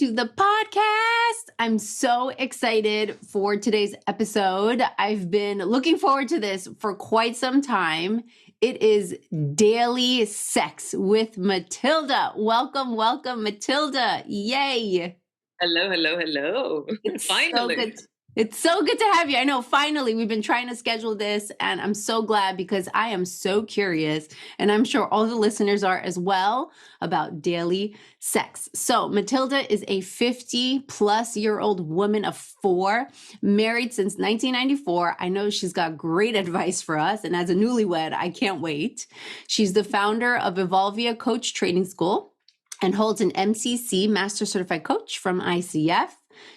to the podcast. I'm so excited for today's episode. I've been looking forward to this for quite some time. It is Daily Sex with Matilda. Welcome, Matilda. Yay. Hello. It's Finally. so good. It's so good to have you. I know, finally, we've been trying to schedule this, and I'm so glad because I am so curious, and I'm sure all the listeners are as well, about daily sex. So Matilda is a 50-plus-year-old woman of 4, married since 1994. I know she's got great advice for us, and as a newlywed, I can't wait. She's the founder of Evolvia Coach Training School and holds an MCC, Master Certified Coach from ICF.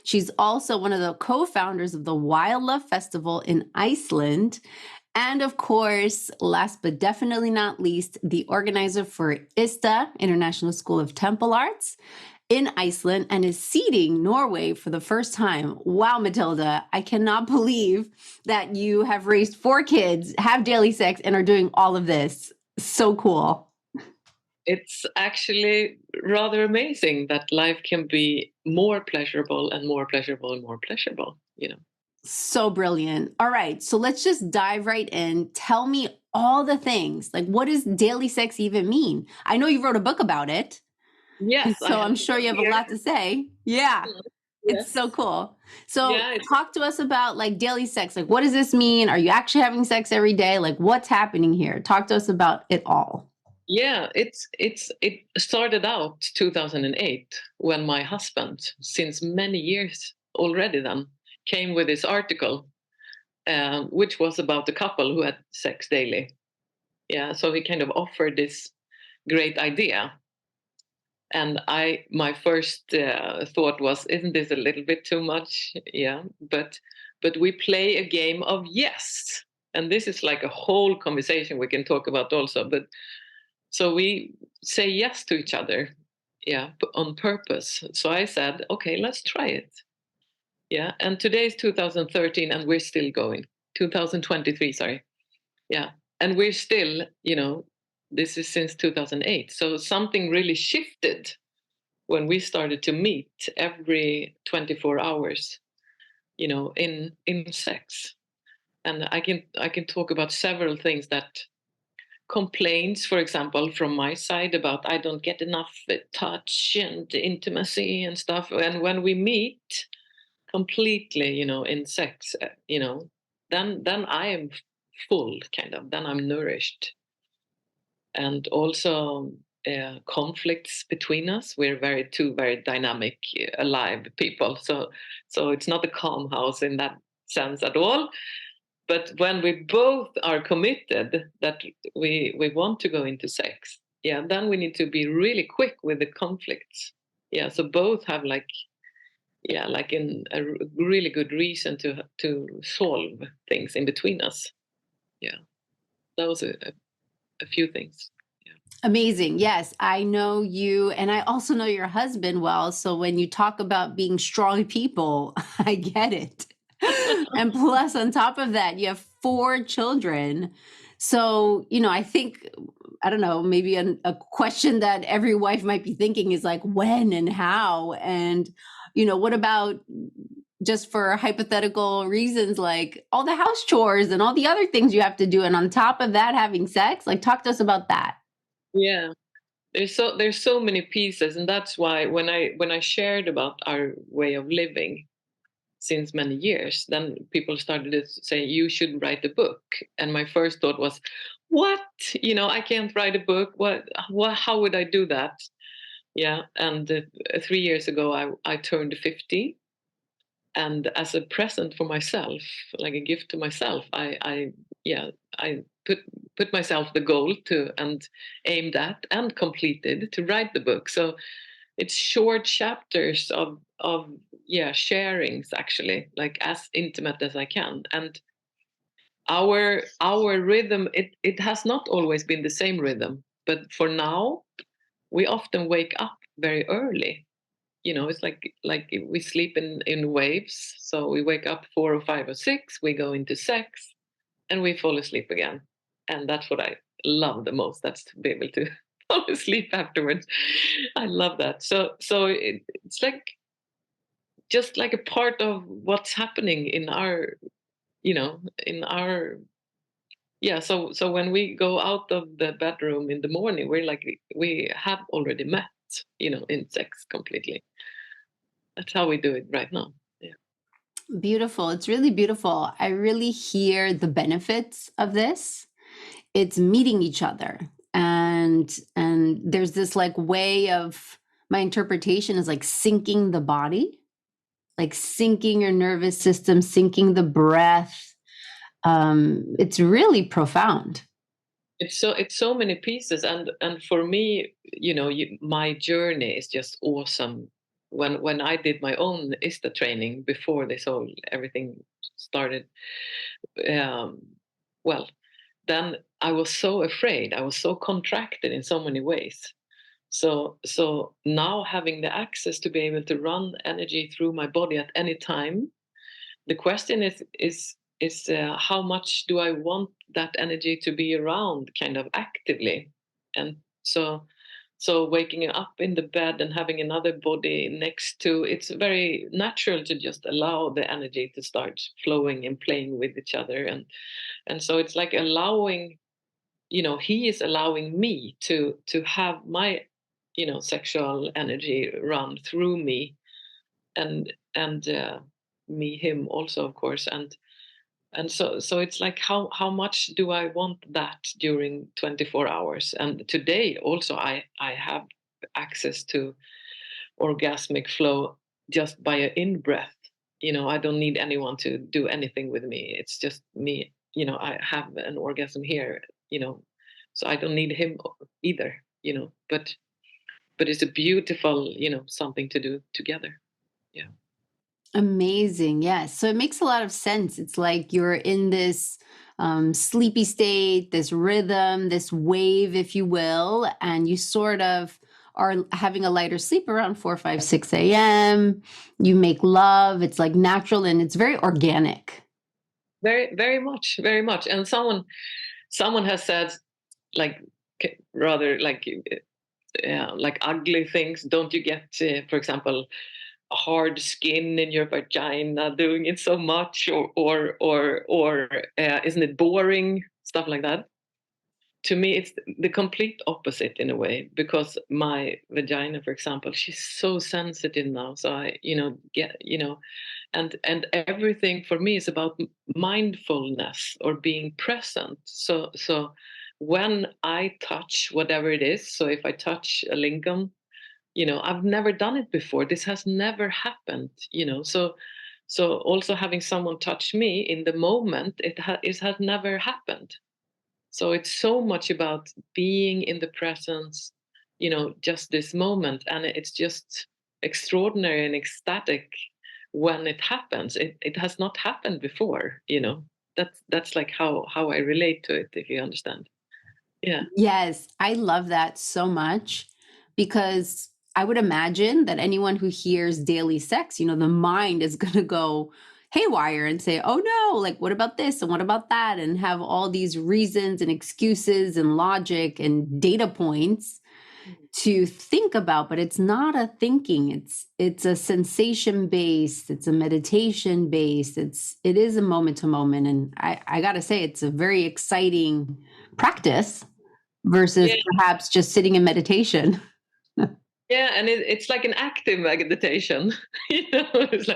She's also one of the co-founders of the Wild Love Festival in Iceland. And of course, last but definitely not least, the organizer for ISTA, International School of Temple Arts, in Iceland, and is seeding Norway for the first time. Wow, Matilda, I cannot believe that you have raised 4 kids, have daily sex, and are doing all of this. So cool. It's actually rather amazing that life can be more pleasurable and more pleasurable and more pleasurable, So brilliant. All right, so let's just dive right in. Tell me all the things. Like, what does daily sex even mean? I know you wrote a book about it. Yes. So I'm sure you have a lot to say. Yeah. Yes. It's so cool. So talk to us about like daily sex. Like, what does this mean? Are you actually having sex every day? Like, what's happening here? Talk to us about it all. Yeah, it started out 2008 when my husband, since many years already then, came with this article, which was about a couple who had sex daily. Yeah, so he kind of offered this great idea. And my first thought was, isn't this a little bit too much? Yeah, but we play a game of yes. And this is like a whole conversation we can talk about also. But so we say yes to each other, on purpose. So I said, okay, let's try it. Yeah, and today is 2013 and we're still going. 2023, sorry. Yeah, and we're still, this is since 2008. So something really shifted when we started to meet every 24 hours, in sex. And I can talk about several things that complaints, for example, from my side about I don't get enough touch and intimacy and stuff. And when we meet completely, in sex, then I am full, kind of. Then I'm nourished. And also conflicts between us. We're two very dynamic, alive people. So it's not a calm house in that sense at all. But when we both are committed that we want to go into sex, then we need to be really quick with the conflicts. Yeah, so both have a really good reason to solve things in between us. Yeah, that was a few things. Yeah. Amazing. Yes, I know you, and I also know your husband well. So when you talk about being strong people, I get it. And plus, on top of that, you have 4 children. So, I think, I don't know, maybe a question that every wife might be thinking is like, when and how? And, what about just for hypothetical reasons, like all the house chores and all the other things you have to do. And on top of that, having sex, like talk to us about that. Yeah. There's so many pieces. And that's why when I shared about our way of living, since many years, then people started to say, you should write a book. And my first thought was, what? I can't write a book. What? How would I do that? Yeah. And 3 years ago, I turned 50. And as a present for myself, like a gift to myself, I put myself the goal to and aimed at and completed to write the book. So it's short chapters of sharings, actually, like as intimate as I can. And our rhythm, it has not always been the same rhythm, but for now we often wake up very early. It's like we sleep in waves. So we wake up 4 or 5 or 6, we go into sex, and we fall asleep again. And that's what I love the most. That's to be able to fall asleep afterwards. I love that. So it's like just like a part of what's happening in our, in our, yeah. So when we go out of the bedroom in the morning, we're like, we have already met, in sex completely. That's how we do it right now. Yeah. Beautiful. It's really beautiful. I really hear the benefits of this. It's meeting each other. And there's this like way of, my interpretation is like syncing the body, like syncing your nervous system, syncing the breath. It's really profound. It's so many pieces, and for me, my journey is just awesome. When I did my own ISTA training before this whole everything started, um, well, then I was so afraid. I was so contracted in so many ways. So now having the access to be able to run energy through my body at any time, the question is how much do I want that energy to be around kind of actively. And so waking up in the bed and having another body next to, it's very natural to just allow the energy to start flowing and playing with each other. And so it's like allowing, he is allowing me to have my, sexual energy run through me, and me him also, of course. And so it's like, how much do I want that during 24 hours? And today also I have access to orgasmic flow just by an in breath. I don't need anyone to do anything with me. It's just me. I have an orgasm here. So I don't need him either. But it's a beautiful, something to do together. Yeah. Amazing. Yes. So it makes a lot of sense. It's like you're in this sleepy state, this rhythm, this wave, if you will, and you sort of are having a lighter sleep around 4, 5, 6 a.m. You make love. It's like natural and it's very organic. Very, very much, very much. And someone has said, like, rather like ugly things. Don't you get, for example, hard skin in your vagina doing it so much, or isn't it boring, stuff like that? To me, it's the complete opposite in a way, because my vagina, for example, she's so sensitive now. So I, get, and everything for me is about mindfulness or being present. So when I touch whatever it is, so if I touch a lingam, I've never done it before. This has never happened, so also having someone touch me in the moment, it has never happened. So it's so much about being in the presence, just this moment. And it's just extraordinary and ecstatic when it happens. It has not happened before. That's like how I relate to it, if you understand. Yeah. Yes, I love that so much because I would imagine that anyone who hears daily sex, the mind is going to go haywire and say, oh no, like what about this and what about that? And have all these reasons and excuses and logic and data points to think about, but it's not a thinking. It's a sensation based, it's a meditation based, it is a moment to moment. And I gotta say, it's a very exciting practice versus Yeah. perhaps just sitting in meditation. Yeah, and it's like an active meditation. It's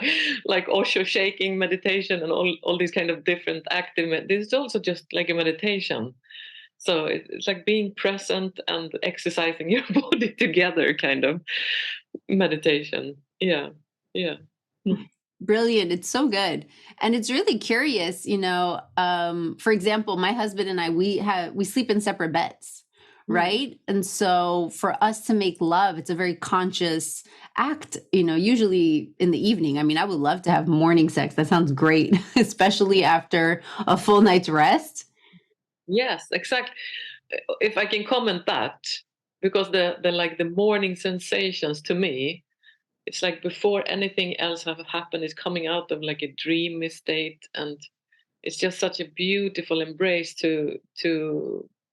like Osho shaking meditation and all these kind of different active. This is also just like a meditation. So it's like being present and exercising your body together, kind of meditation. Yeah, yeah. Brilliant. It's so good. And it's really curious, for example, my husband and I, we sleep in separate beds. Right. And so for us to make love, it's a very conscious act, usually in the evening. I mean, I would love to have morning sex. That sounds great, especially after a full night's rest. Yes, exactly. If I can comment that, because the morning sensations to me, it's like before anything else have happened, is coming out of like a dreamy state, and it's just such a beautiful embrace to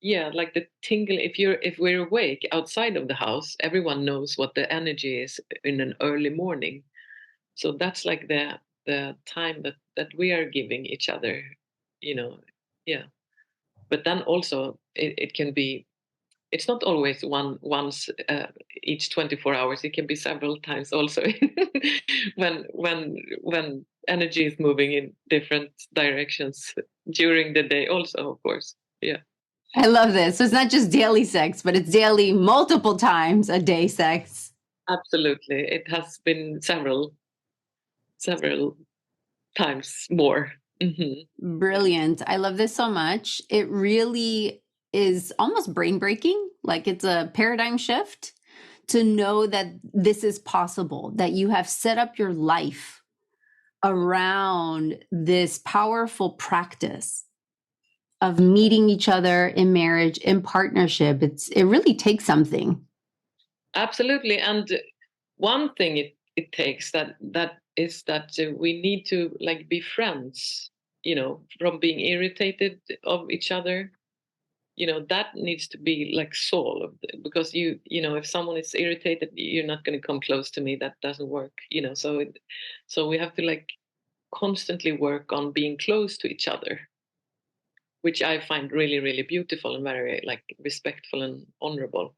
yeah, like the tingle. If we're awake outside of the house, everyone knows what the energy is in an early morning. So that's like the time that we are giving each other, you know. Yeah. But then also it can be, it's not always once each 24 hours. It can be several times also when energy is moving in different directions during the day also, of course. Yeah. I love this. So it's not just daily sex, but it's daily multiple times a day sex. Absolutely. It has been several times more. Brilliant. I love this so much. It really is almost brain breaking. Like it's a paradigm shift to know that this is possible, that you have set up your life around this powerful practice of meeting each other in marriage, in partnership. It really takes something. Absolutely. And one thing it takes that is that we need to like be friends, from being irritated of each other. That needs to be like solved, because if someone is irritated, you're not going to come close to me. That doesn't work. So we have to like constantly work on being close to each other, which I find really, really beautiful and very like respectful and honorable.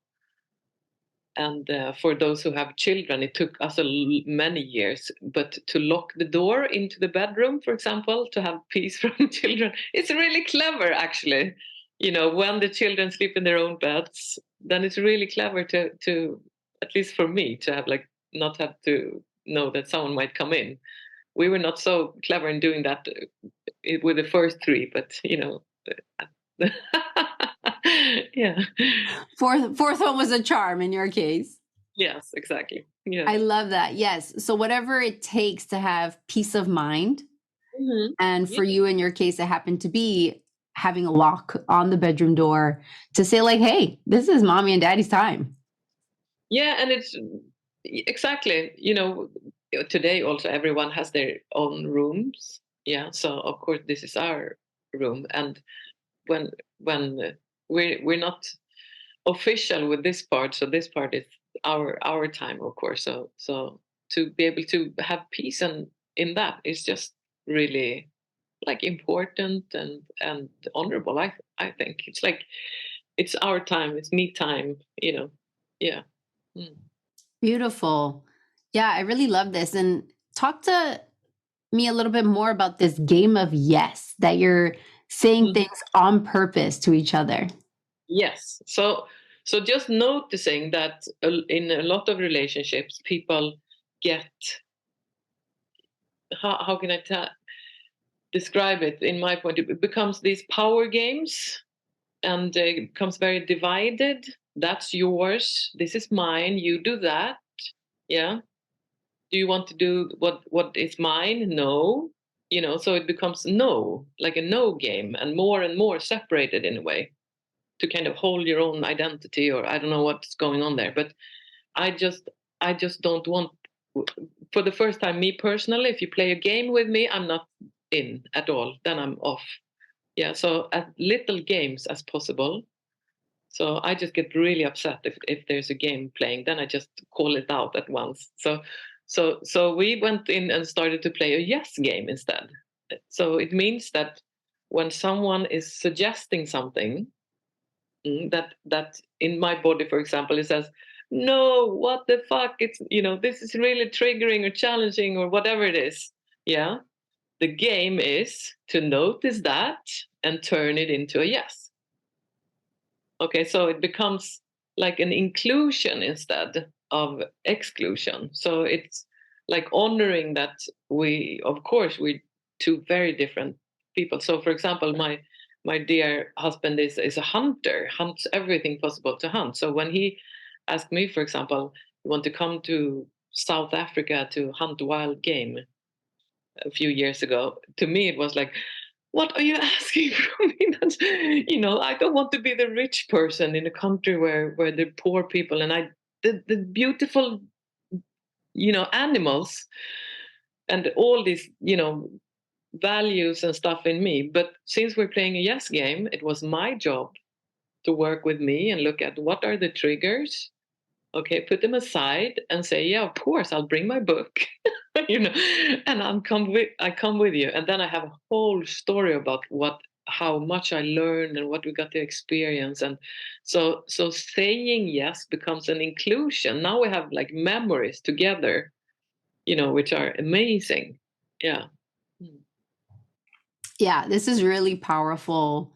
And for those who have children, it took us many years, but to lock the door into the bedroom, for example, to have peace from children, it's really clever, actually. When the children sleep in their own beds, then it's really clever to at least for me, to have like not have to know that someone might come in. We were not so clever in doing that with the first three, but yeah. Fourth one was a charm in your case. Yes, exactly. Yeah. I love that. Yes. So whatever it takes to have peace of mind. Mm-hmm. And for you, in your case, it happened to be having a lock on the bedroom door to say like, hey, this is mommy and daddy's time. Yeah. And it's exactly, today also everyone has their own rooms. Yeah. So of course this is our room. And when we're not official with this part, so this part is our time, of course. So to be able to have peace and in that is just really like important and honorable. I think it's like it's our time, it's me time. Yeah. Beautiful. Yeah, I really love this. And talk to me a little bit more about this game of yes, that you're saying things on purpose to each other. Yes. So just noticing that in a lot of relationships, people get, how can I describe it? In my point, it becomes these power games, and it becomes very divided. That's yours. This is mine. You do that. Yeah. Do you want to do what is mine? No. So it becomes no, like a no game, and more separated in a way, to kind of hold your own identity, or I don't know what's going on there. But I just don't want, for the first time, me personally, if you play a game with me, I'm not in at all, then I'm off. Yeah. So as little games as possible. So I just get really upset if there's a game playing, then I just call it out at once. So we went in and started to play a yes game instead. So it means that when someone is suggesting something, that in my body, for example, it says, no, what the fuck, it's, this is really triggering or challenging or whatever it is. Yeah. The game is to notice that and turn it into a yes. Okay, so it becomes like an inclusion instead of exclusion. So it's like honoring that of course, we're two very different people. So for example, my dear husband is a hunter, hunts everything possible to hunt. So when he asked me, for example, you want to come to South Africa to hunt wild game a few years ago, to me it was like, what are you asking from me? That's, I don't want to be the rich person in a country where the poor people and the beautiful, animals and all these, values and stuff in me. But since we're playing a yes game, it was my job to work with me and look at what are the triggers. Okay, put them aside and say, yeah, of course, I'll bring my book. you know, and I come with you, and then I have a whole story about how much I learned and what we got to experience. And so saying yes becomes an inclusion. Now we have like memories together, which are amazing. Yeah. Mm. Yeah, this is really powerful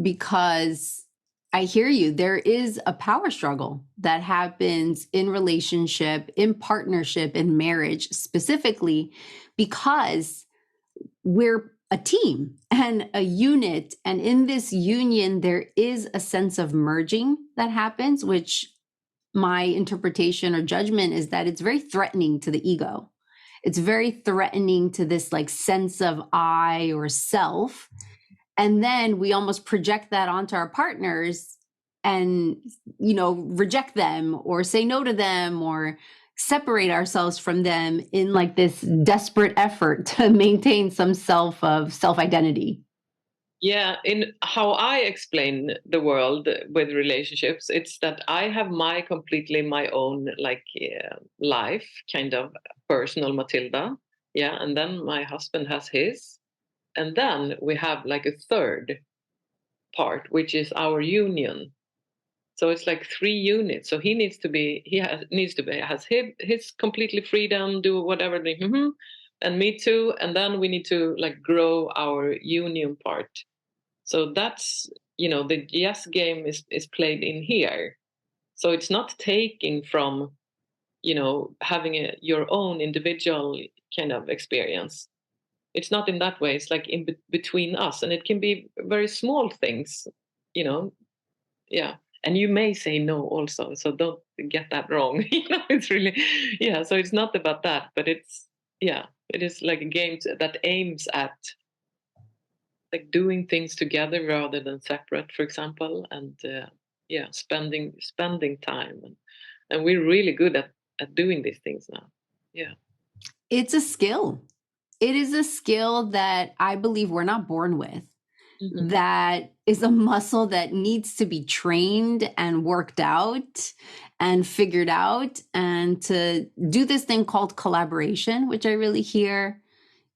because I hear you. There is a power struggle that happens in relationship, in partnership, in marriage, specifically because we're a team and a unit. And in this union, there is a sense of merging that happens, which my interpretation or judgment is that it's very threatening to the ego. It's very threatening to this like sense of I or self. And then we almost project that onto our partners and, reject them or say no to them or separate ourselves from them in like this desperate effort to maintain some self identity. Yeah, in how I explain the world with relationships, it's that I have completely my own like life, kind of personal Matilda. Yeah, and then my husband has his, and then we have like a third part, which is our union. So it's like 3 units. So has his completely freedom, do whatever and me too. And then we need to like grow our union part. So that's, the yes game is played in here. So it's not taking from, having your own individual kind of experience. It's not in that way. It's like in between us, and it can be very small things, yeah. And you may say no also, so don't get that wrong. It's really, yeah. So it's not about that, but it is like a game that aims at like doing things together rather than separate, for example, and spending time, and we're really good at doing these things now. Yeah, It's a skill. It is a skill that I believe we're not born with. mm-hmm. That is a muscle that needs to be trained and worked out and figured out, and to do this thing called collaboration, which I really hear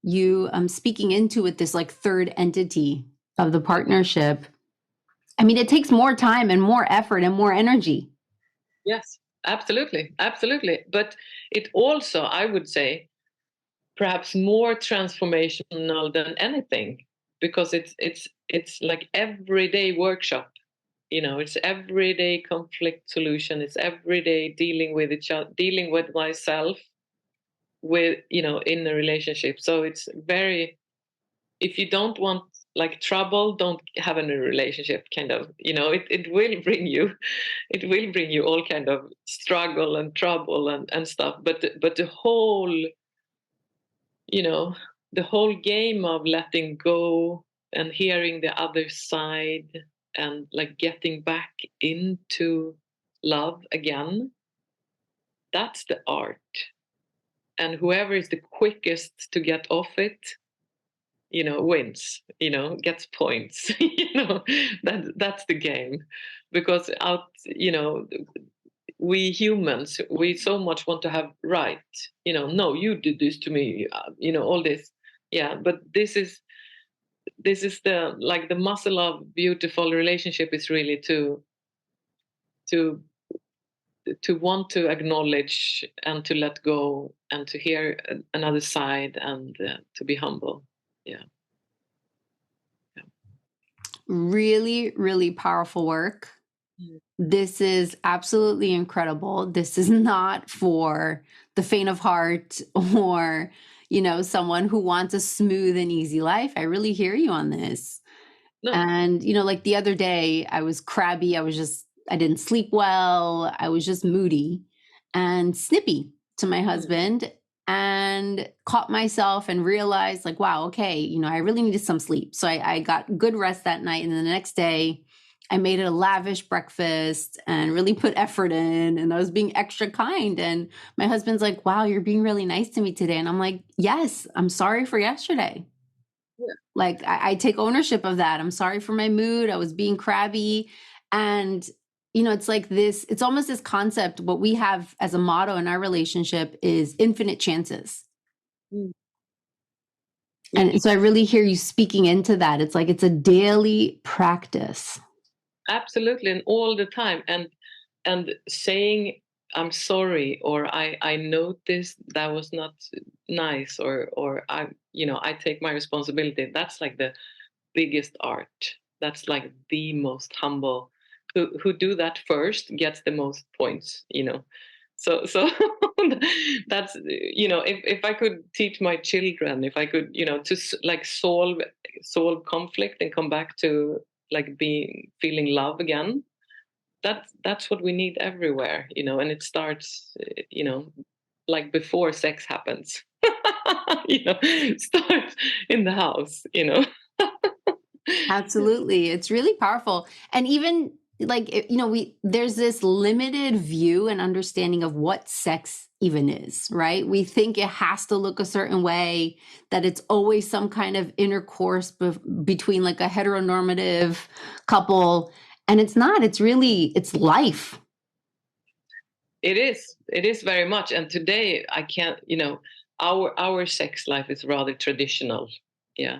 you speaking into with this like third entity of the partnership. I mean, it takes more time and more effort and more energy. Yes, absolutely, absolutely. But it also, I would say, perhaps more transformational than anything, because it's like everyday workshop. It's everyday conflict solution. It's everyday dealing with each other, dealing with myself, with in a relationship. So it's very, if you don't want like trouble, don't have any relationship, kind of. It will bring you all kind of struggle and trouble and stuff. But the whole, the whole game of letting go and hearing the other side and like getting back into love again, that's the art. And whoever is the quickest to get off it, wins, gets points. That's the game. Because we humans, we so much want to have right. No, you did this to me, all this. Yeah, but this is the like the muscle of beautiful relationship is really to want to acknowledge and to let go and to hear another side and to be humble. Yeah. Really, really powerful work. This is absolutely incredible. This is not for the faint of heart or, someone who wants a smooth and easy life. I really hear you on this. No. And, like the other day, I was crabby. I didn't sleep well. I was just moody and snippy to my husband, and caught myself and realized like, wow, okay, I really needed some sleep. So I got good rest that night. And then the next day I made a lavish breakfast and really put effort in, and I was being extra kind. And my husband's like, wow, you're being really nice to me today. And I'm like, yes, I'm sorry for yesterday. Yeah. Like I take ownership of that. I'm sorry for my mood. I was being crabby. And it's like this, it's almost this concept. What we have as a motto in our relationship is infinite chances. Mm. And so I really hear you speaking into that. It's like it's a daily practice. Absolutely, and all the time, and saying I'm sorry, or I noticed that was not nice, or I take my responsibility. That's like the biggest art. That's like the most humble. Who do that first gets the most points. So that's, if I could teach my children, if I could, to like solve conflict and come back to like being feeling love again. That's what we need everywhere, and it starts, like before sex happens. Starts in the house. Absolutely. It's really powerful. And even like, there's this limited view and understanding of what sex even is, right? We think it has to look a certain way, that it's always some kind of intercourse between like a heteronormative couple. And it's not, it's life. It is very much. And today I can't, our sex life is rather traditional. Yeah.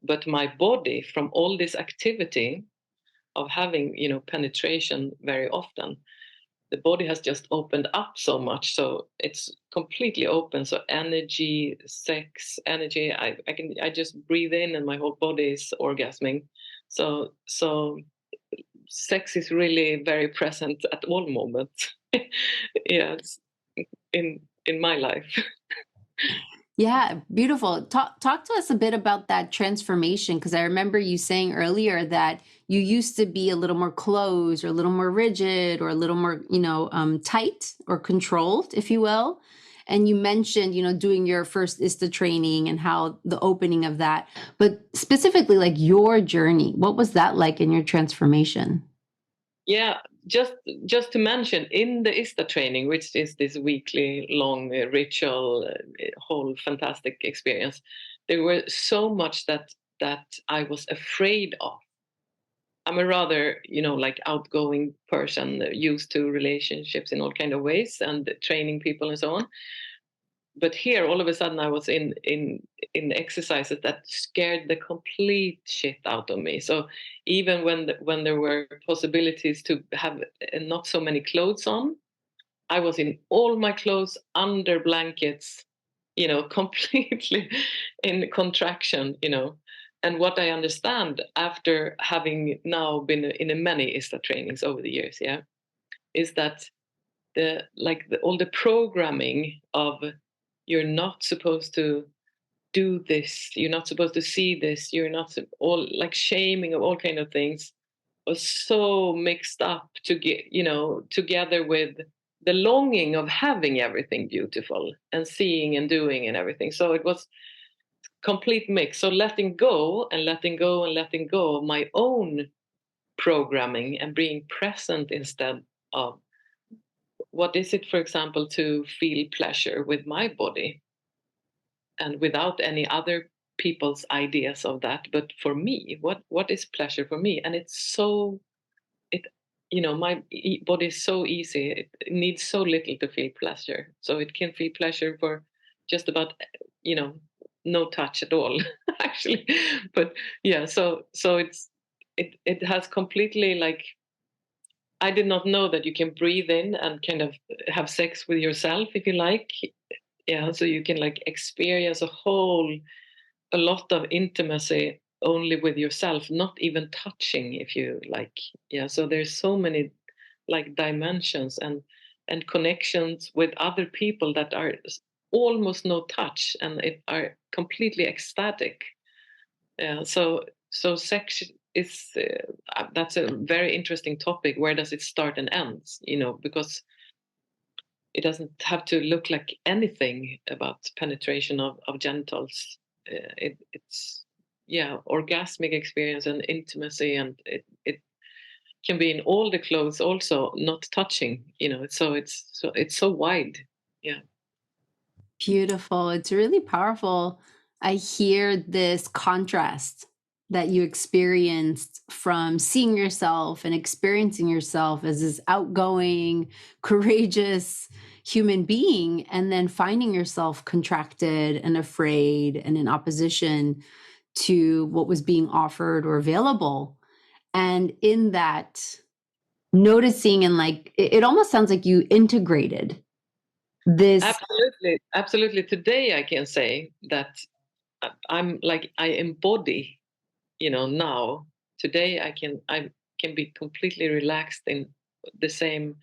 But my body, from all this activity of having, penetration very often, the body has just opened up so much. So it's completely open. So energy, sex, energy, I just breathe in and my whole body is orgasming. So sex is really very present at all moments. Yes, in my life. Yeah, beautiful. Talk to us a bit about that transformation, because I remember you saying earlier that you used to be a little more closed or a little more rigid or a little more, tight or controlled, if you will. And you mentioned, doing your first ISTA training and how the opening of that, but specifically like your journey, what was that like in your transformation? Yeah, just to mention, in the ISTA training, which is this weekly long ritual, whole fantastic experience, there were so much that I was afraid of. I'm a rather, like outgoing person, used to relationships in all kind of ways and training people and so on. But here, all of a sudden, I was in exercises that scared the complete shit out of me. So even when there were possibilities to have not so many clothes on, I was in all my clothes under blankets, completely in contraction. And what I understand after having now been in a many ISTA trainings over the years, yeah, is that all the programming of you're not supposed to do this, you're not supposed to see this, you're not all like shaming of all kind of things was so mixed up to get, together with the longing of having everything beautiful and seeing and doing and everything. So it was complete mix. So letting go and letting go and letting go of my own programming and being present instead of what is it, for example, to feel pleasure with my body and without any other people's ideas of that, but for me, what is pleasure for me? And it's so it my body is so easy, it needs so little to feel pleasure, so it can feel pleasure for just about, you know no touch at all. Actually. But yeah, so it has completely, like, I did not know that you can breathe in and kind of have sex with yourself if you like. Yeah, so you can like experience a lot of intimacy only with yourself, not even touching, if you like. Yeah, so there's so many like dimensions and connections with other people that are almost no touch and it are completely ecstatic. So sex is, that's a very interesting topic. Where does it start and end? Because it doesn't have to look like anything about penetration of genitals. It's, yeah, orgasmic experience and intimacy, and it can be in all the clothes also, not touching. It's so wide. Yeah. Beautiful. It's really powerful. I hear this contrast that you experienced from seeing yourself and experiencing yourself as this outgoing, courageous, human being, and then finding yourself contracted and afraid and in opposition to what was being offered or available. And in that, noticing and like, it almost sounds like you integrated this. Absolutely. Today I can say that I'm like, I embody, now. Today I can be completely relaxed in the same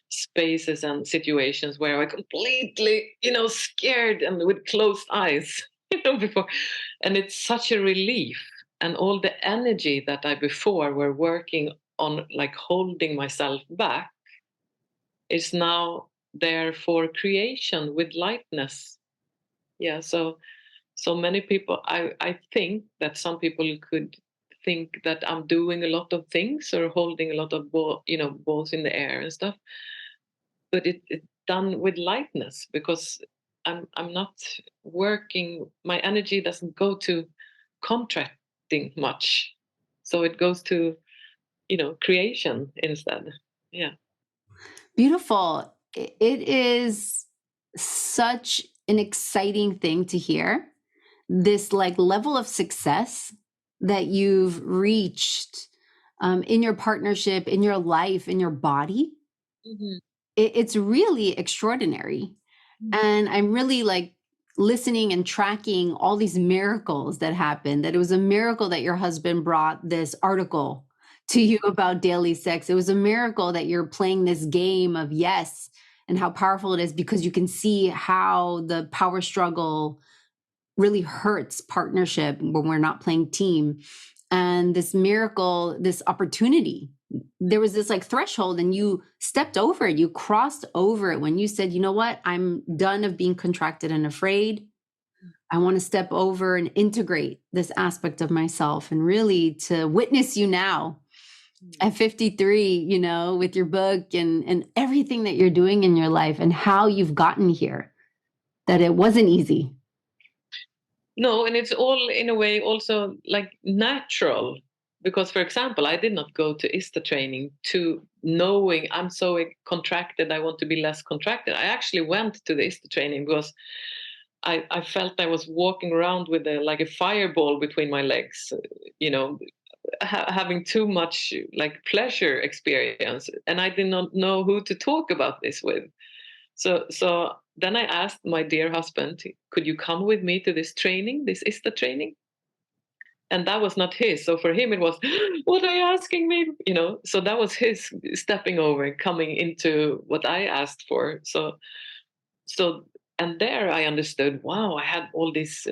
spaces and situations where I completely, scared and with closed eyes, before. And it's such a relief. And all the energy that I before were working on, like holding myself back, is now there for creation with lightness. Yeah. So many people, I think that some people could think that I'm doing a lot of things or holding a lot of balls in the air and stuff, but it's done with lightness, because I'm not working. My energy doesn't go to contracting much, so it goes to creation instead. Yeah. Beautiful. It is such an exciting thing to hear, this like level of success that you've reached in your partnership, in your life, in your body. Mhm. It's really extraordinary. And I'm really like listening and tracking all these miracles that happened. That it was a miracle that your husband brought this article to you about daily sex. It was a miracle that you're playing this game of yes, and how powerful it is, because you can see how the power struggle really hurts partnership when we're not playing team. And this miracle, this opportunity, there was this like threshold, and you stepped over it. You crossed over it when you said, you know what, I'm done of being contracted and afraid. I want to step over and integrate this aspect of myself, and really to witness you now at 53, with your book and everything that you're doing in your life, and how you've gotten here, that it wasn't easy. No, and it's all in a way also like natural, because, for example, I did not go to ISTA training to knowing I'm so contracted, I want to be less contracted. I actually went to the ISTA training because I felt I was walking around with like a fireball between my legs, you know, having too much like pleasure experience, and I did not know who to talk about this with. So then I asked my dear husband, could you come with me to this training, this ISTA training? And that was not his. So for him, it was, what are you asking me? So that was his stepping over, coming into what I asked for. So, and there I understood, wow, I had all these,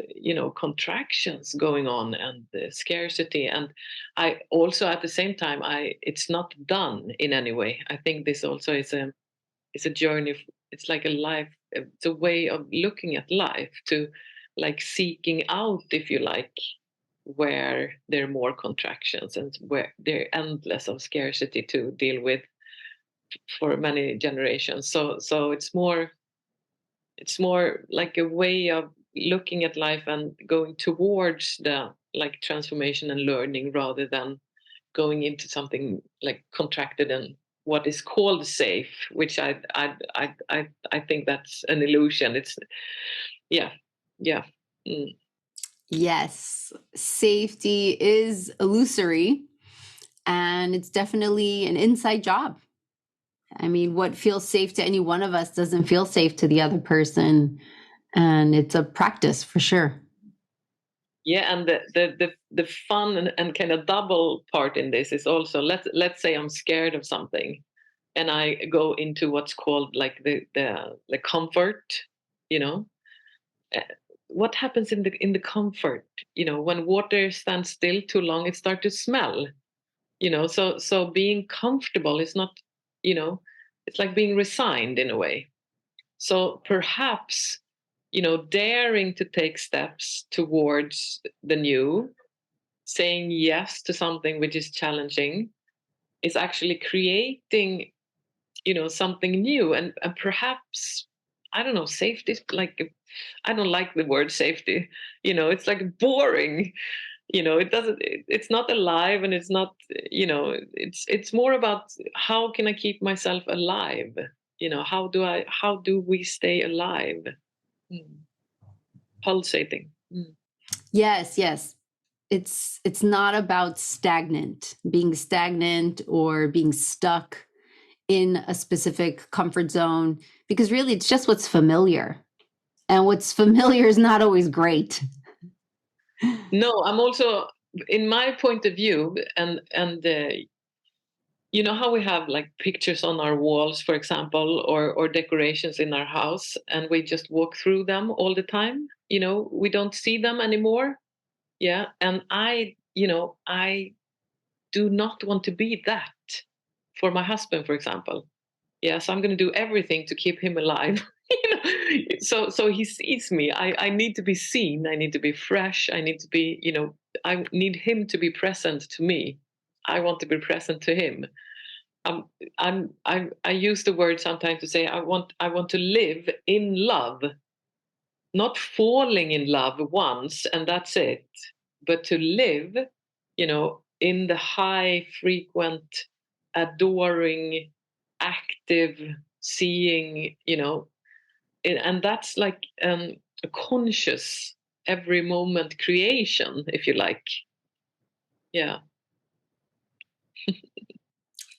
contractions going on, and the scarcity. And I also, at the same time, it's not done in any way. I think this also is a journey. It's like a life. It's a way of looking at life, to like seeking out, if you like, where there are more contractions and where there are endless of scarcity to deal with for many generations. So it's more like a way of looking at life and going towards the like transformation and learning, rather than going into something like contracted and what is called safe, which I think that's an illusion. It's yeah. Mm. Yes, safety is illusory, and it's definitely an inside job. I mean, what feels safe to any one of us doesn't feel safe to the other person, and it's a practice for sure. Yeah, and the fun and kind of double part in this is also, let's say I'm scared of something, and I go into what's called like the comfort, you know. Uh, What happens in the comfort? When water stands still too long, it starts to smell. So being comfortable is not, it's like being resigned in a way. So perhaps, daring to take steps towards the new, saying yes to something which is challenging, is actually creating, something new. And perhaps, I don't know, safety is like, I don't like the word safety. It's like boring. It's not alive, and it's not, it's more about how can I keep myself alive, how do we stay alive? Pulsating. Yes, yes. It's not about being stagnant or being stuck in a specific comfort zone, because really it's just what's familiar. And what's familiar is not always great. No, I'm also, in my point of view, and how we have like pictures on our walls, for example, or decorations in our house, and we just walk through them all the time. We don't see them anymore. Yeah, and I do not want to be that for my husband, for example. Yeah, so I'm going to do everything to keep him alive. So he sees me. I need to be seen. I need to be fresh. I need to be, I need him to be present to me. I want to be present to him. I use the word sometimes to say I want to live in love, not falling in love once and that's it, but to live, in the high frequent, adoring, active, seeing, and that's like a conscious every moment creation, if you like. Yeah.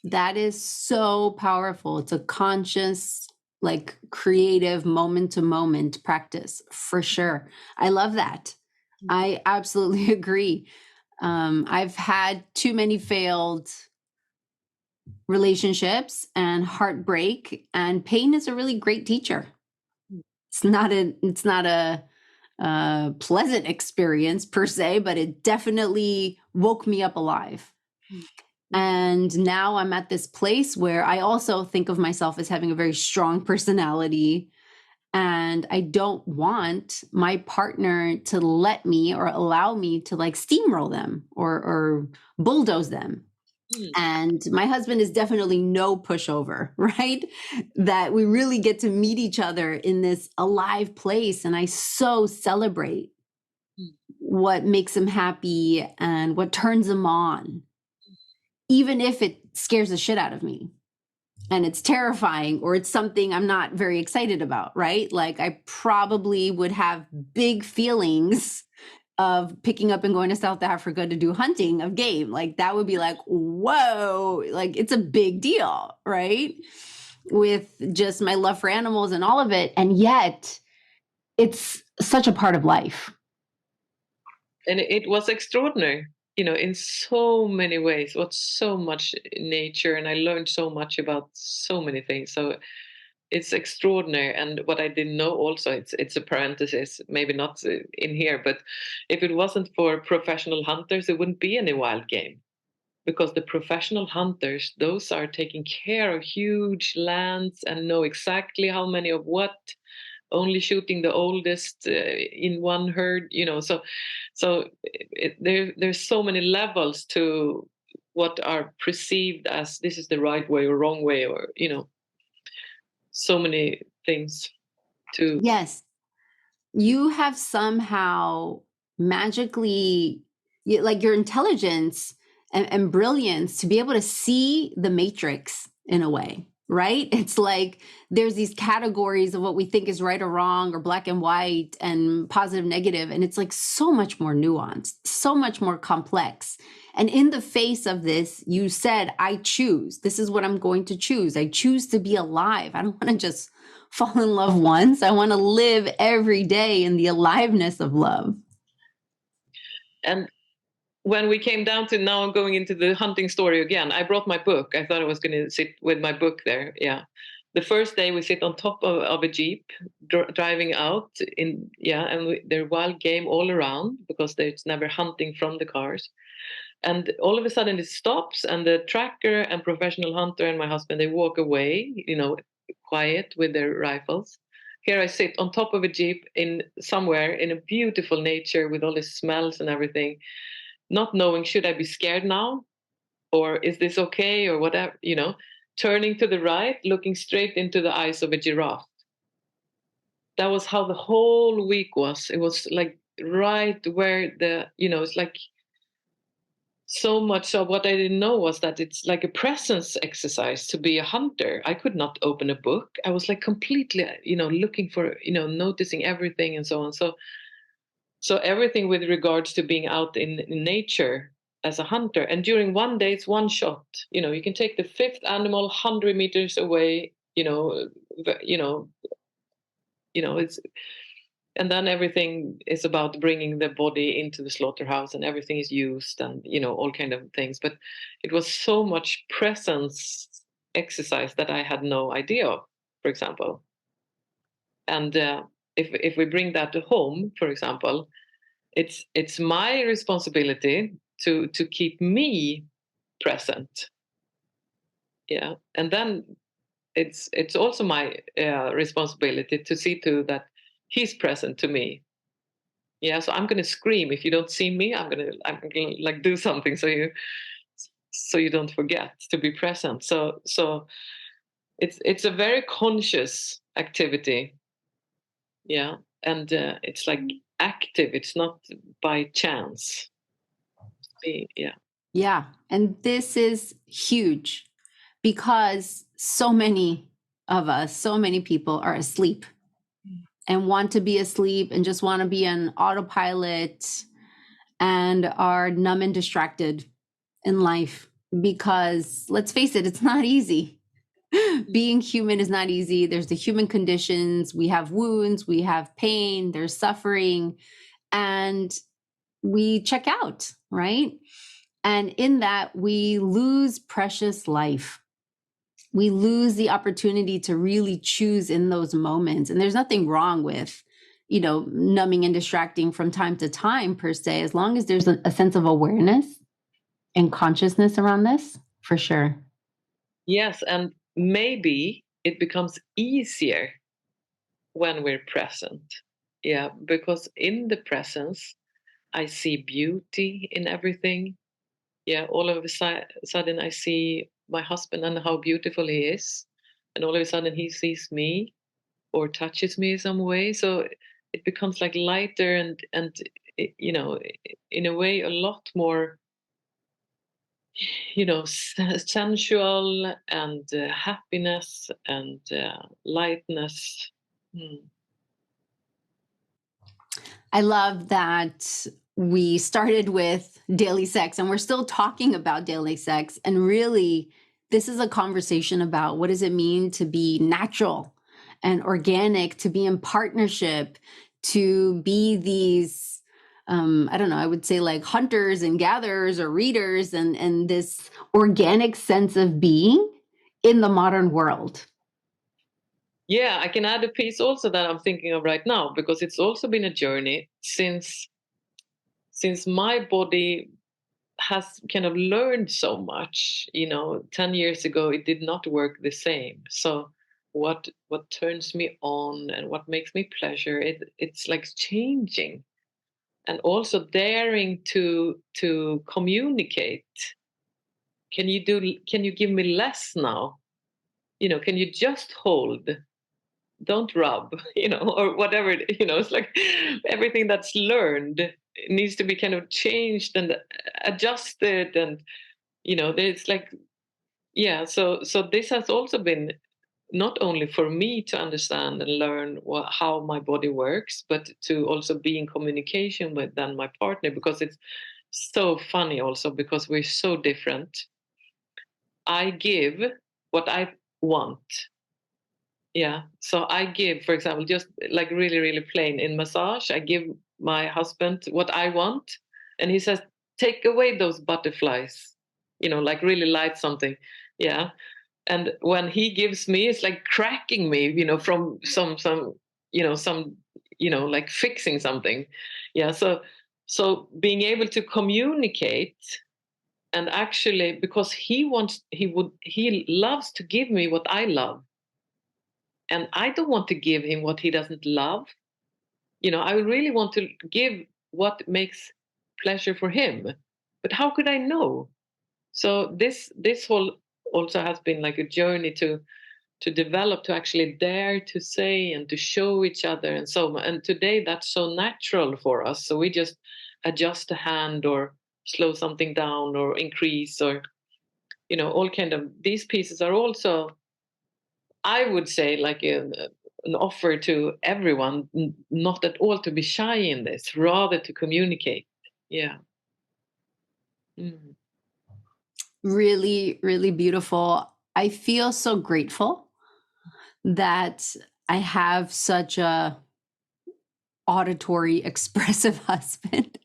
That is so powerful. It's a conscious, like creative moment to moment practice for sure. I love that. I absolutely agree. I've had too many failed relationships and heartbreak, and pain is a really great teacher. It's not a pleasant experience per se, but it definitely woke me up alive. And now I'm at this place where I also think of myself as having a very strong personality. And I don't want my partner to let me or allow me to like steamroll them or bulldoze them. And my husband is definitely no pushover, right? That we really get to meet each other in this alive place. And I so celebrate what makes him happy and what turns him on, even if it scares the shit out of me and it's terrifying or it's something I'm not very excited about, right? Like I probably would have big feelings of picking up and going to South Africa to do hunting of game. Like that would be like, whoa, like it's a big deal, right? With just my love for animals and all of it. And yet it's such a part of life. And it was extraordinary, in so many ways. It was so much nature, and I learned so much about so many things. So it's extraordinary. And what I didn't know also, it's a parenthesis, maybe not in here, but if it wasn't for professional hunters, there wouldn't be any wild game. Because the professional hunters, those are taking care of huge lands and know exactly how many of what, only shooting the oldest in one herd, so there's so many levels to what are perceived as this is the right way or wrong way, or so many things to. Yes, you have somehow magically, like your intelligence and brilliance to be able to see the matrix in a way, right? It's like there's these categories of what we think is right or wrong or black and white and positive, negative. And it's like so much more nuanced, so much more complex. And in the face of this, you said, I choose. This is what I'm going to choose. I choose to be alive. I don't want to just fall in love once. I want to live every day in the aliveness of love. And when we came down to now going into the hunting story again, I brought my book. I thought I was going to sit with my book there. Yeah. The first day we sit on top of a Jeep driving out and there are wild game all around because there's never hunting from the cars. And all of a sudden it stops, and the tracker and professional hunter and my husband, they walk away, quiet with their rifles. Here I sit on top of a Jeep somewhere in a beautiful nature with all the smells and everything, not knowing, should I be scared now? Or is this okay? Or whatever, turning to the right, looking straight into the eyes of a giraffe. That was how the whole week was. It was like right where it's like so much of what I didn't know was that it's like a presence exercise to be a hunter. I could not open a book. I was like completely, looking for, noticing everything and so on. So everything with regards to being out in nature as a hunter. And during one day, it's one shot. You can take the fifth animal 100 meters away. It's, and then everything is about bringing the body into the slaughterhouse, and everything is used, and all kind of things. But it was so much presence exercise that I had no idea of, for example. And if we bring that to home, for example, it's my responsibility to keep me present. Yeah. And then it's also my responsibility to see to that he's present to me. Yeah, so I'm gonna scream if you don't see me. I'm gonna like do something so you don't forget to be present. So it's a very conscious activity. Yeah, and it's like active. It's not by chance. Yeah. Yeah. And this is huge because so many of us, so many people are asleep and want to be asleep and just want to be on autopilot and are numb and distracted in life because let's face it, it's not easy. Being human is not easy. There's the human conditions. We have wounds, we have pain, there's suffering, and we check out, right? And in that, we lose precious life. We lose the opportunity to really choose in those moments. And there's nothing wrong with, numbing and distracting from time to time per se, as long as there's a sense of awareness and consciousness around this, for sure. Yes, and maybe it becomes easier when we're present. Yeah, because in the presence, I see beauty in everything. Yeah, all of a sudden I see my husband and how beautiful he is, and all of a sudden he sees me or touches me in some way. So it becomes like lighter and in a way a lot more sensual and happiness and lightness. I love that we started with daily sex and we're still talking about daily sex. And really, this is a conversation about what does it mean to be natural and organic, to be in partnership, to be these, I don't know, I would say like hunters and gatherers or readers and this organic sense of being in the modern world. Yeah, I can add a piece also that I'm thinking of right now, because it's also been a journey since my body has kind of learned so much. 10 years ago it did not work the same. So what turns me on and what makes me pleasure, it's like changing. And also daring to communicate. Can you give me less now? Can you just hold? Don't rub, or whatever. It's like everything that's learned needs to be kind of changed and adjusted, and there's like, yeah. So this has also been not only for me to understand and learn how my body works, but to also be in communication with then my partner, because it's so funny also because we're so different. I give what I want. Yeah. So I give, for example, just like really, really plain in massage, I give my husband what I want. And he says, take away those butterflies, like really light something. Yeah. And when he gives me, it's like cracking me, from like fixing something. Yeah. So being able to communicate, and actually, because he loves to give me what I love, and I don't want to give him what he doesn't love. I really want to give what makes pleasure for him. But how could I know? So this whole also has been like a journey to develop, to actually dare to say and to show each other and so on. And today that's so natural for us. So we just adjust a hand, or slow something down or increase, or all kind of these pieces are also, I would say, like an offer to everyone, not at all to be shy in this, rather to communicate. Yeah. Mm. Really, really beautiful. I feel so grateful that I have such a auditory, expressive husband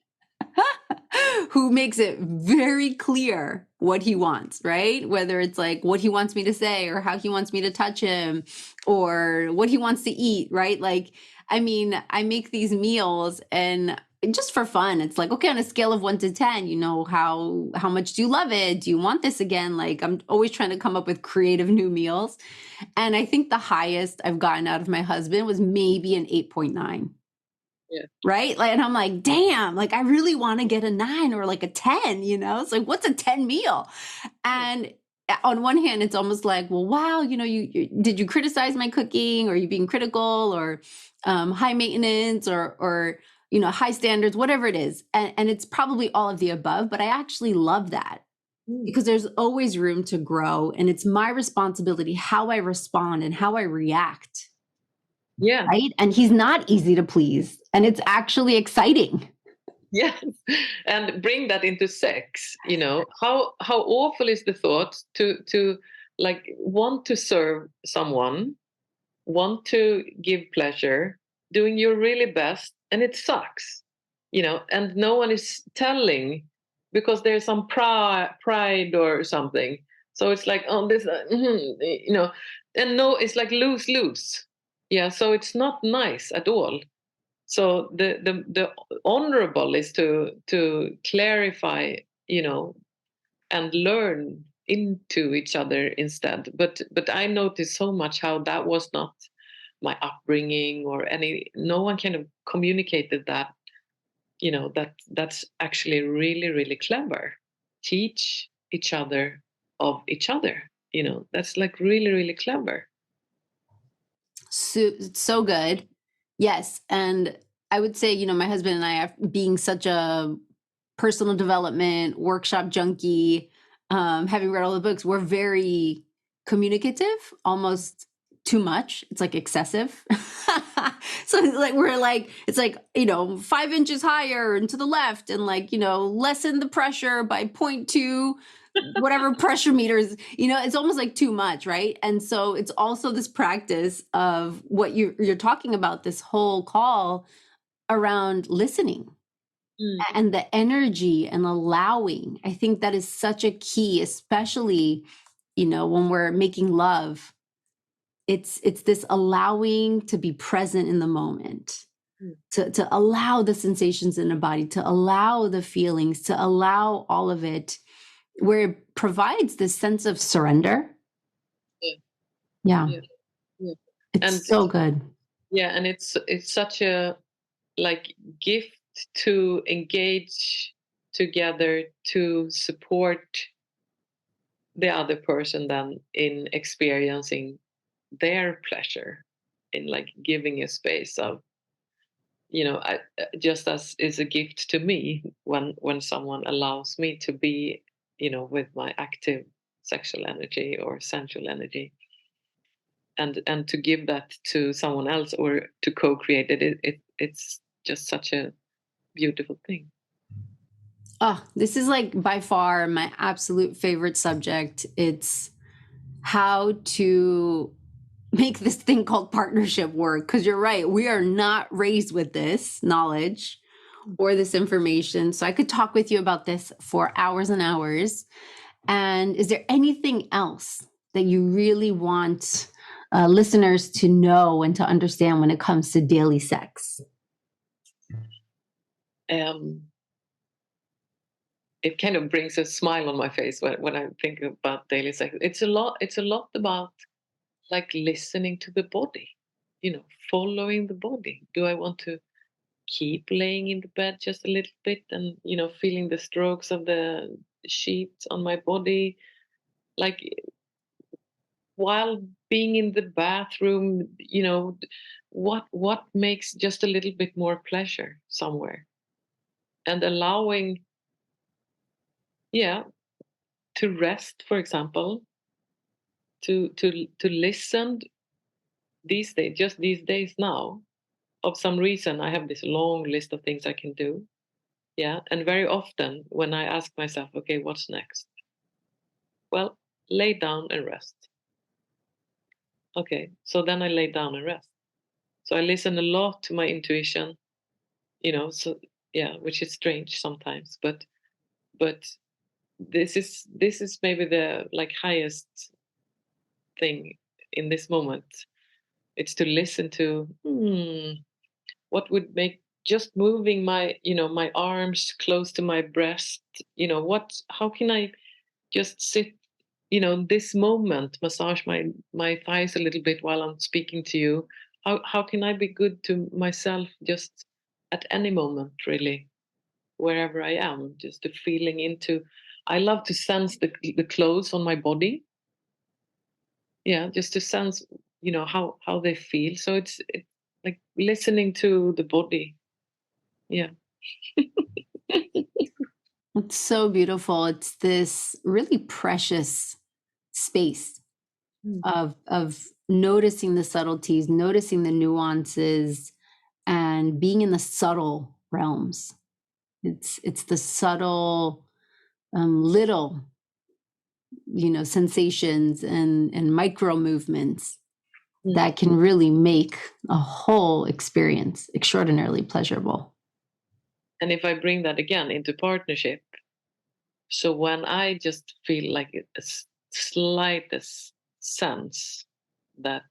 who makes it very clear what he wants, right? Whether it's like what he wants me to say or how he wants me to touch him or what he wants to eat, right? Like, I mean, I make these meals and just for fun, it's like, okay, on a scale of 1 to 10, how much do you love it? Do you want this again? Like, I'm always trying to come up with creative new meals. And I think the highest I've gotten out of my husband was maybe an 8.9. Yeah. Right. Like, and I'm like, damn, like I really want to get a 9 or like a 10, It's like, what's a 10 meal? And on one hand, it's almost like, well, wow, did you criticize my cooking? Or are you being critical or high maintenance or high standards, whatever it is. And it's probably all of the above, but I actually love that because there's always room to grow. And it's my responsibility how I respond and how I react. Yeah. Right. And he's not easy to please. And it's actually exciting. Yes. And bring that into sex, how awful is the thought to like want to serve someone, want to give pleasure, doing your really best, and it sucks, and no one is telling because there's some pride or something. So it's like, oh, this, and no, it's like lose. Yeah, so it's not nice at all. So the honorable is to clarify, and learn into each other instead. But I noticed so much how that was not my upbringing or no one kind of communicated that, that's actually really, really clever. Teach each other of each other, that's like really, really clever. So good. Yes. And I would say, my husband and I, being such a personal development workshop junkie, having read all the books, we're very communicative, almost too much. It's like excessive. So like it's like 5 inches higher and to the left, and like lessen the pressure by 0.2 whatever pressure meters. It's almost like too much, right? And so it's also this practice of what you're talking about, this whole call around listening and the energy and allowing. I think that is such a key, especially when we're making love. It's this allowing to be present in the moment, to allow the sensations in the body, to allow the feelings, to allow all of it, where it provides this sense of surrender. Yeah. It's and so good. Yeah, and it's such a like gift to engage together to support the other person then in experiencing their pleasure, in like giving a space of, just as is a gift to me when someone allows me to be, with my active sexual energy or sensual energy, and to give that to someone else or to co-create it's just such a beautiful thing. Oh, this is like by far my absolute favorite subject. It's how to make this thing called partnership work. Because you're right, we are not raised with this knowledge or this information. So I could talk with you about this for hours and hours. And is there anything else that you really want listeners to know and to understand when it comes to daily sex? It kind of brings a smile on my face when I think about daily sex. It's a lot about like listening to the body, following the body. Do I want to keep laying in the bed just a little bit and feeling the strokes of the sheets on my body, like while being in the bathroom, what makes just a little bit more pleasure somewhere, and allowing yeah, to rest, for example, to listen these days, just these days now. Of some reason, I have this long list of things I can do. Yeah, and very often when I ask myself, okay, what's next? Well, lay down and rest. Okay, so then I lay down and rest. So I listen a lot to my intuition, so yeah, which is strange sometimes, but this is maybe the like highest thing in this moment. It's to listen to what would make just moving my arms close to my breast, how can I just sit, this moment, massage my thighs a little bit while I'm speaking to you. How can I be good to myself just at any moment, really, wherever I am, just the feeling into. I love to sense the clothes on my body. Yeah, just to sense, how they feel. So it's like listening to the body. Yeah. It's so beautiful. It's this really precious space Mm. of noticing the subtleties, noticing the nuances, and being in the subtle realms. It's the subtle, little, sensations and micro movements Mm. that can really make a whole experience extraordinarily pleasurable. And if I bring that again into partnership, so when I just feel like slightest sense that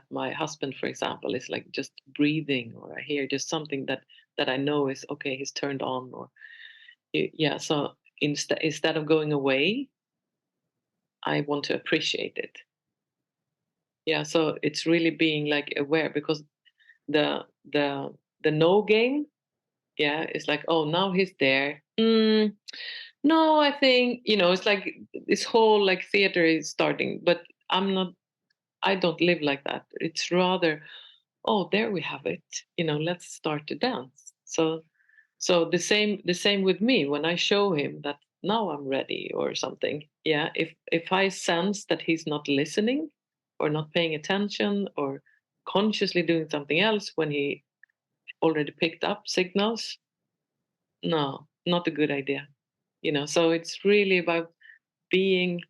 my husband, for example, is like just breathing, or I hear just something that I know is okay, he's turned on, or yeah. So instead of going away, I want to appreciate it. Yeah. So it's really being like aware, because the the the no game, yeah, it's like, oh, now he's there. No, I think, it's like this whole like theater is starting, but I'm not, I don't live like that. It's rather, oh, there we have it. Let's start to dance. So the same with me when I show him that now I'm ready or something. Yeah, if I sense that he's not listening or not paying attention or consciously doing something else when he already picked up signals, no, not a good idea. So it's really about being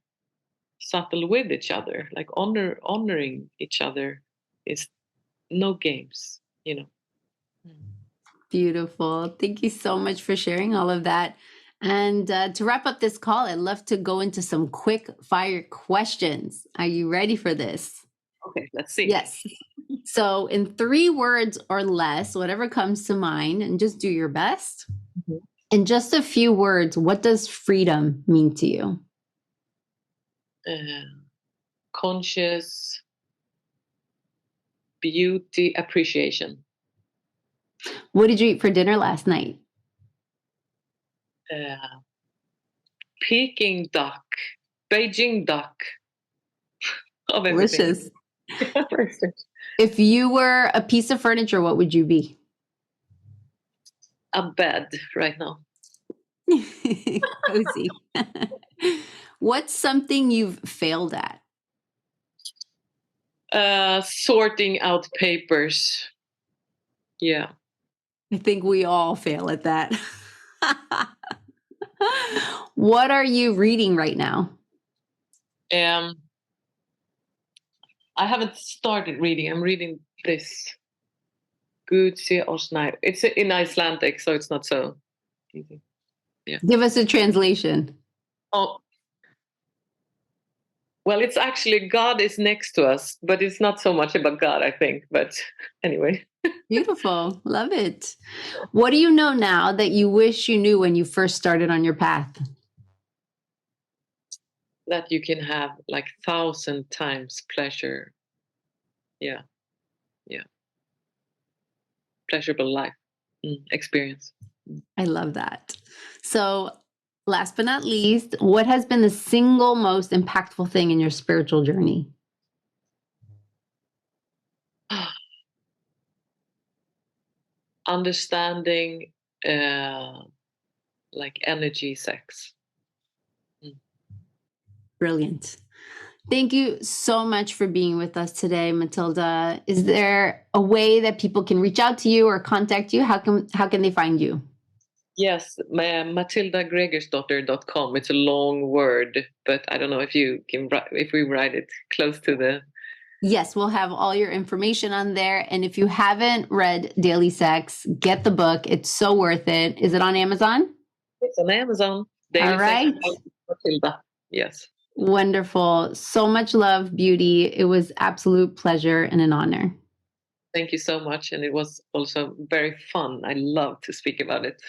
subtle with each other, like honoring each other. It's no games. Beautiful. Thank you so much for sharing all of that. And to wrap up this call, I'd love to go into some quick fire questions. Are you ready for this? Okay, let's see. Yes. So, in 3 words or less, whatever comes to mind, and just do your best. Mhm. In just a few words, what does freedom mean to you? Conscious beauty appreciation. What did you eat for dinner last night? uh, Peking duck, Beijing duck, of everything. Delicious. If you were a piece of furniture, what would you be? A bed right now. Cozy. What's something you've failed at? Sorting out papers. Yeah. I think we all fail at that. What are you reading right now? um I haven't started reading. I'm reading this Gudsi Osnai. It's in Icelandic, so it's not so easy. Yeah. Give us a translation. Oh, well, it's actually God is next to us, but it's not so much about God, I think. But anyway, Beautiful. Love it. What do you know now that you wish you knew when you first started on your path? that you can have like 1,000 times pleasure. Yeah. Yeah. Pleasurable life experience. I love that. So, last but not least, what has been the single most impactful thing in your spiritual journey? Understanding like energy sex. Brilliant. Thank you so much for being with us today, Matilda. Is there a way that people can reach out to you or contact you? How can they find you? Yes, MatildaGregersdotter.com. It's a long word, but I don't know if you can if we write it close to the. Yes, we'll have all your information on there. And if you haven't read Daily Sex, get the book. It's so worth it. Is it on Amazon? It's on Amazon. Daily All right. Sex by Matilda. Yes. Wonderful. So much love, beauty. It was absolute pleasure and an honor. Thank you so much. And it was also very fun. I love to speak about it.